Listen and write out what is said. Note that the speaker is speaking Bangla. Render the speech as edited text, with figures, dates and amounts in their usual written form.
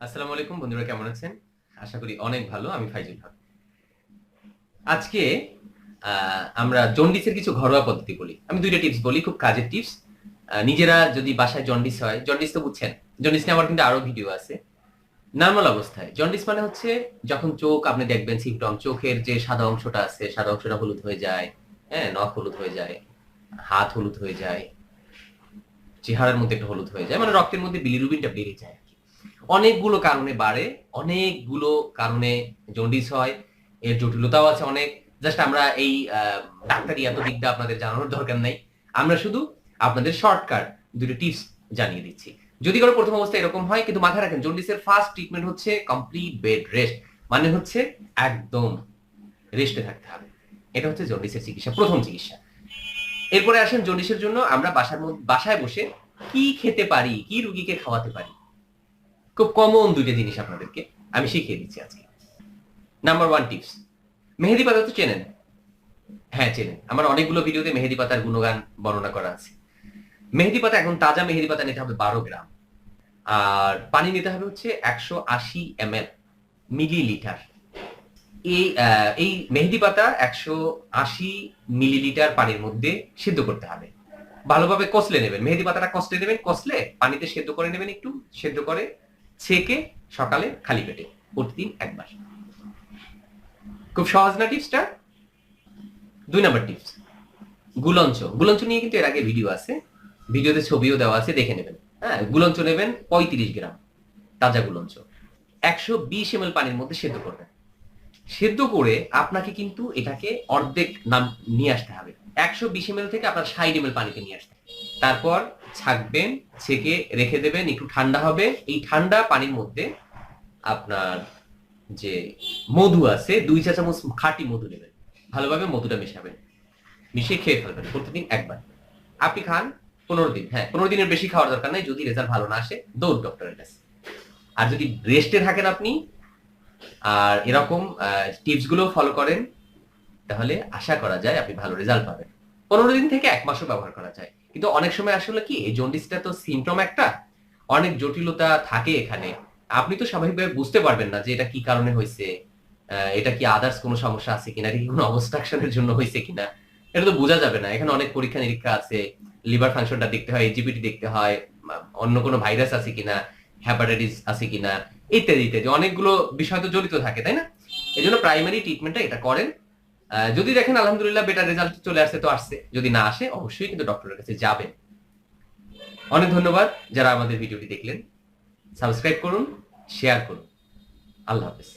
আসসালামু আলাইকুম বন্ধুরা, কেমন আছেন? আশা করি অনেক ভালো। আমি ফাইজুল হক। আজকে আমরা জন্ডিসের কিছু ঘরোয়া পদ্ধতি বলি। আমি ২ টা টিপস বলি, খুব কাজের টিপস। নিজেরা যদি বাসায় জন্ডিস হয়, জন্ডিস তো বুঝছেন। জন্ডিস নিয়ে আমার কিন্তু আরো ভিডিও আছে। নরমাল অবস্থায় জন্ডিস মানে হচ্ছে যখন চোখ আপনি দেখবেন সিম্পটম, চোখের যে সাদা অংশটা আছে, সাদা অংশটা হলুদ হয়ে যায়, হ্যাঁ? নখ হলুদ হয়ে যায়, হাত হলুদ হয়ে যায়, চেহারার মধ্যে একটা হলুদ হয়ে যায়। মানে রক্তের মধ্যে বিলিরুবিনটা বেড়ে যায় আরকি। অনেকগুলো কারণে বাড়ে, অনেকগুলো কারণে জন্ডিস হয়। এর জটিলতাও আছে অনেক। জাস্ট আমরা এই ডাক্তারি এত বিদ্যা আপনাদের জানানোর দরকার নাই। আমরা শুধু আপনাদের শর্টকাট ২ টা টিপস জানিয়ে দিচ্ছি। যদি কারো ১ম অবস্থায় এরকম হয়, কিন্তু মাথায় রাখেন জন্ডিসের ফার্স্ট ট্রিটমেন্ট হচ্ছে কমপ্লিট বেড রেস্ট। মানে হচ্ছে একদম রেস্টে থাকতে হবে। এটা হচ্ছে জন্ডিসের চিকিৎসা, ১ম চিকিৎসা। এরপরে আসেন জন্ডিসের জন্য আমরা বাসায় বসে কি খেতে পারি, কি রুগীকে খাওয়াতে পারি। খুব কমন ২ টা জিনিস আপনাদেরকে আমি শিখিয়ে দিচ্ছি আজকে। Number 1 tips. মেহেদি পাতা তো চেনেন? হ্যাঁ, চেনেন। আমার অনেকগুলো ভিডিওতে মেহেদি পাতার গুণগান বর্ণনা করা আছে। মেহেদি পাতা, এখন তাজা মেহেদি পাতা নিতে হবে ১২ গ্রাম। আর পানি নিতে হবে হচ্ছে ১৮০ মিলিলিটার। এই মেহেদি পাতা ১৮০ মিলিলিটার পানির মধ্যে সিদ্ধ করতে হবে। ভালোভাবে কষলে নেবেন। মেহেদি পাতাটা কষলে নেবেন, কষলে পানিতে সেদ্ধ করে নেবেন একটু। সেদ্ধ করে ছেঁকে সকালে খালি পেটে প্রতিদিন ১ বার। খুব সহজ না টিপসটা? ২ নাম্বার টিপস। গুলঞ্চ। গুলঞ্চ নিয়ে কিন্তু এর আগে ভিডিও আছে। ভিডিওতে ছবিও দেওয়া আছে, দেখে নেবেন। হ্যাঁ? গুলঞ্চ নেবেন ৩৫ গ্রাম। তাজা গুলঞ্চ। ১২০ পানির মধ্যে সেদ্ধ করবেন। সেদ্ধ করে আপনাকে কিন্তু এটাকে অর্ধেক নিয়ে আসতে হবে। ১২০ থেকে আপনার ৬০ পানিতে নিয়ে আসতে হবে। তারপর ছাঁকবেন, ছেঁকে রেখে দেবেন, একটু ঠান্ডা হবে। এই ঠান্ডা পানির মধ্যে আপনার যে মধু আছে, ২ চা চামচ খাঁটি মধু নেবেন। ভালোভাবে মধুটা মেশাবেন। মিশিয়ে খেয়ে ফেলবেন প্রতিদিন ১ বার। আপনি খান ১৫ দিন। হ্যাঁ, ১৫ দিনের বেশি খাওয়ার দরকার নাই। যদি রেজাল্ট ভালো না আসে, দৌড় ডক্টরের কাছে। আর যদি রেস্টে থাকেন আপনি আর এরকম টিপস গুলো ফলো করেন, তাহলে আশা করা যায় আপনি ভালো রেজাল্ট পাবেন। ১৫ দিন থেকে ১ মাসও ব্যবহার করা যায়। কিন্তু অনেক সময় আসলে কি, এই জন্ডিসটা তো সিম্পটম একটা, অনেক জটিলতা থাকে এখানে। আপনি তো স্বাভাবিকভাবে বুঝতে পারবেন না যে এটা কি কারণে হইছে। এটা কি আদার্স কোনো সমস্যা আছে কিনা, এটা কি কোনো অবস্ট্রাকশন এর জন্য হইছে কিনা। এটা তো বোঝা যাবে না। এখানে অনেক পরীক্ষা-নিরীক্ষা আছে। লিভার ফাংশনটা দেখতে হয়, এজিপিটি দেখতে হয়, অন্য কোনো ভাইরাস আছে কিনা, হেপাটাইটিস আছে কিনা, ইত্যাদি, ইত্যাদি। অনেকগুলো বিষয় তো জড়িত থাকে, তাই না? এজন্য প্রাইমারি ট্রিটমেন্টটা এটা করেন। যদি দেখেন আলহামদুলিল্লাহ বেটার রেজাল্ট চলে আসছে তো আসছে। যদি না আসে অবশ্যই কিন্তু ডক্টরের কাছে যাবেন। অনেক ধন্যবাদ যারা আমাদের ভিডিওটি দেখলেন। সাবস্ক্রাইব করুন, শেয়ার করুন। আল্লাহ হাফেজ।